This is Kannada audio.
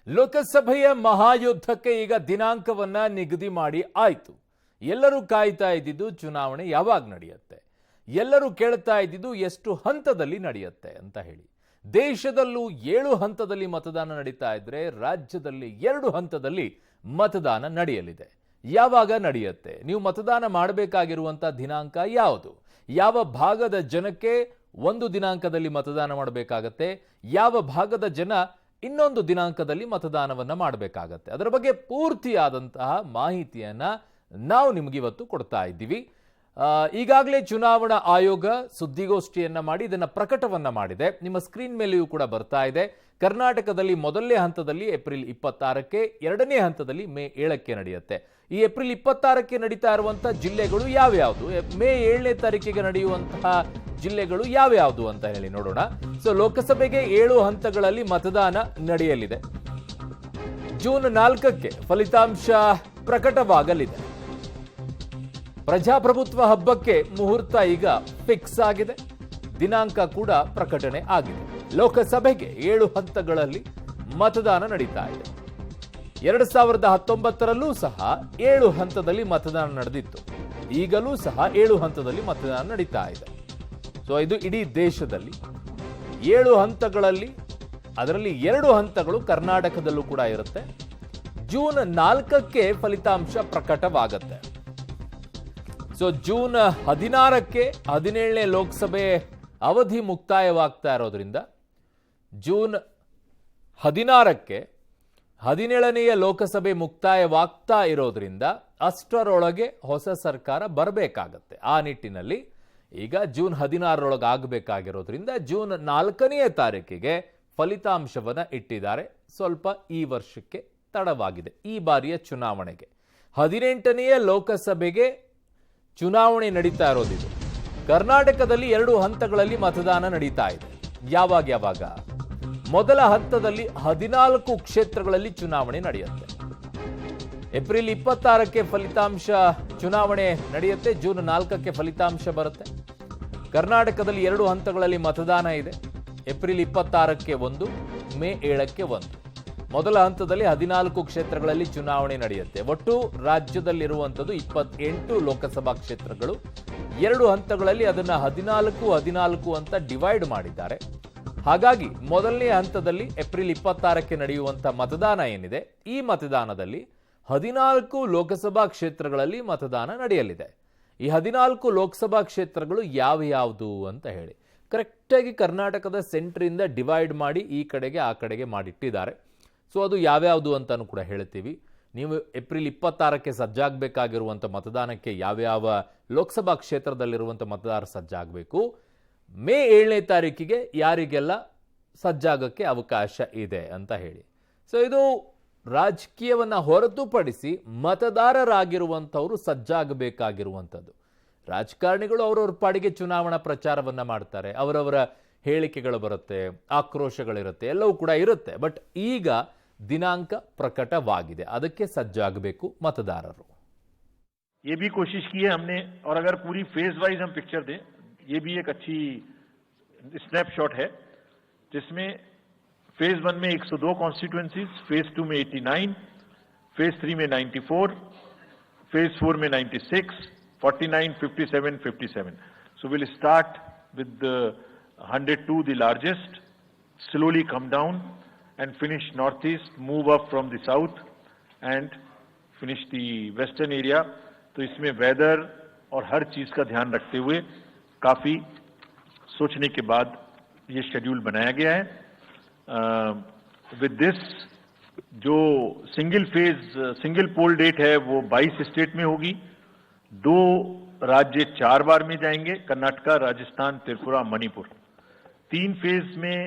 ಲೋಕಸಭೆಯ ಮಹಾಯುದ್ಧಕ್ಕೆ ಈಗ ದಿನಾಂಕವನ್ನ ನಿಗದಿ ಮಾಡಿ ಆಯ್ತು. ಎಲ್ಲರೂ ಕಾಯ್ತಾ ಇದ್ದಿದ್ದು ಚುನಾವಣೆ ಯಾವಾಗ ನಡೆಯುತ್ತೆ, ಎಲ್ಲರೂ ಕೇಳ್ತಾ ಇದ್ದಿದ್ದು ಎಷ್ಟು ಹಂತದಲ್ಲಿ ನಡೆಯುತ್ತೆ ಅಂತ ಹೇಳಿ. ದೇಶದಲ್ಲೂ 7 ಹಂತದಲ್ಲಿ ಮತದಾನ ನಡೀತಾ ಇದ್ರೆ ರಾಜ್ಯದಲ್ಲಿ 2 ಹಂತದಲ್ಲಿ ಮತದಾನ ನಡೆಯಲಿದೆ. ಯಾವಾಗ ನಡೆಯುತ್ತೆ, ನೀವು ಮತದಾನ ಮಾಡಬೇಕಾಗಿರುವಂತ ದಿನಾಂಕ ಯಾವುದು, ಯಾವ ಭಾಗದ ಜನಕ್ಕೆ ಒಂದು ದಿನಾಂಕದಲ್ಲಿ ಮತದಾನ ಮಾಡಬೇಕಾಗತ್ತೆ, ಯಾವ ಭಾಗದ ಜನ ಇನ್ನೊಂದು ದಿನಾಂಕದಲ್ಲಿ ಮತದಾನವನ್ನ ಮಾಡಬೇಕಾಗತ್ತೆ, ಅದರ ಬಗ್ಗೆ ಪೂರ್ತಿಯಾದಂತಹ ಮಾಹಿತಿಯನ್ನ ನಾವು ನಿಮಗೆ ಇವತ್ತು ಕೊಡ್ತಾ ಇದ್ದೀವಿ. ಈಗಾಗಲೇ ಚುನಾವಣಾ ಆಯೋಗ ಸುದ್ದಿಗೋಷ್ಠಿಯನ್ನ ಮಾಡಿ ಇದನ್ನ ಪ್ರಕಟವನ್ನ ಮಾಡಿದೆ. ನಿಮ್ಮ ಸ್ಕ್ರೀನ್ ಮೇಲೆಯೂ ಕೂಡ ಬರ್ತಾ ಇದೆ. ಕರ್ನಾಟಕದಲ್ಲಿ ಮೊದಲನೇ ಹಂತದಲ್ಲಿ ಏಪ್ರಿಲ್ 26ಕ್ಕೆ, ಎರಡನೇ ಹಂತದಲ್ಲಿ ಮೇ 7ಕ್ಕೆ ನಡೆಯುತ್ತೆ. ಈ ಏಪ್ರಿಲ್ 26ಕ್ಕೆ ನಡೀತಾ ಇರುವಂತಹ ಜಿಲ್ಲೆಗಳು ಯಾವ್ಯಾವುದು, ಮೇ 7ನೇ ತಾರೀಕಿಗೆ ನಡೆಯುವಂತಹ ಜಿಲ್ಲೆಗಳು ಯಾವ್ಯಾವುದು ಅಂತ ಹೇಳಿ ನೋಡೋಣ. ಸೊ ಲೋಕಸಭೆಗೆ 7 ಹಂತಗಳಲ್ಲಿ ಮತದಾನ ನಡೆಯಲಿದೆ. ಜೂನ್ 4ಕ್ಕೆ ಫಲಿತಾಂಶ ಪ್ರಕಟವಾಗಲಿದೆ. ಪ್ರಜಾಪ್ರಭುತ್ವ ಹಬ್ಬಕ್ಕೆ ಮುಹೂರ್ತ ಈಗ ಫಿಕ್ಸ್ ಆಗಿದೆ, ದಿನಾಂಕ ಕೂಡ ಪ್ರಕಟಣೆ ಆಗಿದೆ. ಲೋಕಸಭೆಗೆ 7 ಹಂತಗಳಲ್ಲಿ ಮತದಾನ ನಡೀತಾ ಇದೆ. 2019ರಲ್ಲೂ ಸಹ 7 ಹಂತದಲ್ಲಿ ಮತದಾನ ನಡೆದಿತ್ತು. ಈಗಲೂ ಸಹ 7 ಹಂತದಲ್ಲಿ ಮತದಾನ ನಡೀತಾ ಇದೆ. ಸೊ ಇದು ಇಡೀ ದೇಶದಲ್ಲಿ 7 ಹಂತಗಳಲ್ಲಿ, ಅದರಲ್ಲಿ 2 ಹಂತಗಳು ಕರ್ನಾಟಕದಲ್ಲೂ ಕೂಡ ಇರುತ್ತೆ. ಜೂನ್ 4ಕ್ಕೆ ಫಲಿತಾಂಶ ಪ್ರಕಟವಾಗುತ್ತೆ. ಸೊ ಜೂನ್ 16ಕ್ಕೆ 17ನೇ ಲೋಕಸಭೆ ಅವಧಿ ಮುಕ್ತಾಯವಾಗ್ತಾ ಇರೋದ್ರಿಂದ ಜೂನ್ 16ಕ್ಕೆ 17ನೆಯ ಲೋಕಸಭೆ ಮುಕ್ತಾಯವಾಗ್ತಾ ಇರೋದ್ರಿಂದ ಅಷ್ಟರೊಳಗೆ ಹೊಸ ಸರ್ಕಾರ ಬರಬೇಕಾಗತ್ತೆ. ಆ ನಿಟ್ಟಿನಲ್ಲಿ ಈಗ ಜೂನ್ 16ರೊಳಗೆ ಆಗಬೇಕಾಗಿರೋದ್ರಿಂದ ಜೂನ್ 4ನೇ ತಾರೀಕಿಗೆ ಫಲಿತಾಂಶವನ್ನ ಇಟ್ಟಿದ್ದಾರೆ. ಸ್ವಲ್ಪ ಈ ವರ್ಷಕ್ಕೆ ತಡವಾಗಿದೆ ಈ ಬಾರಿಯ ಚುನಾವಣೆಗೆ. 18ನೆಯ ಲೋಕಸಭೆಗೆ ಚುನಾವಣೆ ನಡೀತಾ ಇರೋದಿದು. ಕರ್ನಾಟಕದಲ್ಲಿ 2 ಹಂತಗಳಲ್ಲಿ ಮತದಾನ ನಡೀತಾ ಇದೆ. ಯಾವಾಗ ಮೊದಲ ಹಂತದಲ್ಲಿ 14 ಕ್ಷೇತ್ರಗಳಲ್ಲಿ ಚುನಾವಣೆ ನಡೆಯುತ್ತೆ. ಏಪ್ರಿಲ್ 26ಕ್ಕೆ ಫಲಿತಾಂಶ ಚುನಾವಣೆ ನಡೆಯುತ್ತೆ. ಜೂನ್ 4ಕ್ಕೆ ಫಲಿತಾಂಶ ಬರುತ್ತೆ. ಕರ್ನಾಟಕದಲ್ಲಿ 2 ಹಂತಗಳಲ್ಲಿ ಮತದಾನ ಇದೆ. ಏಪ್ರಿಲ್ 26ಕ್ಕೆ 1, ಮೇ 7ಕ್ಕೆ 1. ಮೊದಲ ಹಂತದಲ್ಲಿ 14 ಕ್ಷೇತ್ರಗಳಲ್ಲಿ ಚುನಾವಣೆ ನಡೆಯುತ್ತೆ. ಒಟ್ಟು ರಾಜ್ಯದಲ್ಲಿರುವಂಥದ್ದು 28 ಲೋಕಸಭಾ ಕ್ಷೇತ್ರಗಳು. 2 ಹಂತಗಳಲ್ಲಿ ಅದನ್ನ 14 ಅಂತ ಡಿವೈಡ್ ಮಾಡಿದ್ದಾರೆ. ಹಾಗಾಗಿ ಮೊದಲನೇ ಹಂತದಲ್ಲಿ ಏಪ್ರಿಲ್ 26ಕ್ಕೆ ನಡೆಯುವಂಥ ಮತದಾನ ಏನಿದೆ, ಈ ಮತದಾನದಲ್ಲಿ 14 ಲೋಕಸಭಾ ಕ್ಷೇತ್ರಗಳಲ್ಲಿ ಮತದಾನ ನಡೆಯಲಿದೆ. ಈ 14 ಲೋಕಸಭಾ ಕ್ಷೇತ್ರಗಳು ಯಾವ್ಯಾವುದು ಅಂತ ಹೇಳಿ ಕರೆಕ್ಟಾಗಿ ಕರ್ನಾಟಕದ ಸೆಂಟ್ರಿಂದ ಡಿವೈಡ್ ಮಾಡಿ ಈ ಕಡೆಗೆ ಆ ಕಡೆಗೆ ಮಾಡಿಟ್ಟಿದ್ದಾರೆ. ಸೊ ಅದು ಯಾವ್ಯಾವುದು ಅಂತಾನು ಕೂಡ ಹೇಳ್ತೀವಿ. ನೀವು ಏಪ್ರಿಲ್ 26ಕ್ಕೆ ಸಜ್ಜಾಗಬೇಕಾಗಿರುವಂಥ ಮತದಾನಕ್ಕೆ ಯಾವ್ಯಾವ ಲೋಕಸಭಾ ಕ್ಷೇತ್ರದಲ್ಲಿರುವಂಥ ಮತದಾರ ಸಜ್ಜಾಗಬೇಕು, ಮೇ 7ನೇ ತಾರೀಕಿಗೆ ಯಾರಿಗೆಲ್ಲ ಸಜ್ಜಾಗಕ್ಕೆ ಅವಕಾಶ ಇದೆ ಅಂತ ಹೇಳಿ. ಸೊ ಇದು ರಾಜಕೀಯವನ್ನು ಹೊರತುಪಡಿಸಿ ಮತದಾರರಾಗಿರುವಂಥವರು ಸಜ್ಜಾಗಬೇಕಾಗಿರುವಂಥದ್ದು. ರಾಜಕಾರಣಿಗಳು ಅವರವ್ರ ಪಾಡಿಗೆ ಚುನಾವಣಾ ಪ್ರಚಾರವನ್ನ ಮಾಡ್ತಾರೆ, ಅವರವರ ಹೇಳಿಕೆಗಳು ಬರುತ್ತೆ, ಆಕ್ರೋಶಗಳಿರುತ್ತೆ, ಎಲ್ಲವೂ ಕೂಡ ಇರುತ್ತೆ. ಬಟ್ ಈಗ ದಿನಾಂಕ ಪ್ರಕಟವಾಗಿದೆ, ಅದಕ್ಕೆ ಸಜ್ಜಾಗಬೇಕು ಮತದಾರರು. ये भी कोशिश की है हमने, और अगर पूरी फेज वाइज हम पिक्चर दें, ये भी एक अच्छी स्नैपशॉट है, जिसमें फेज 1 में 102 कॉन्स्टिट्यूएंसीज, फेज 2 में 89, फेज 3 में 94, फेज 4 में 96, 49, 57, 57. So we'll start with the 102, the largest, slowly come down and finish northeast, move up from the south and finish the western area. तो इसमें वेदर और हर चीज का ध्यान रखते हुए काफी सोचने के बाद ये शेड्यूल बनाया गया है. विद दिस जो सिंगल पोल डेट है वो 22 स्टेट में होगी. 2 राज्य 4 बार में जाएंगे, कर्नाटका, राजस्थान, त्रिपुरा, मणिपुर. 3 फेज में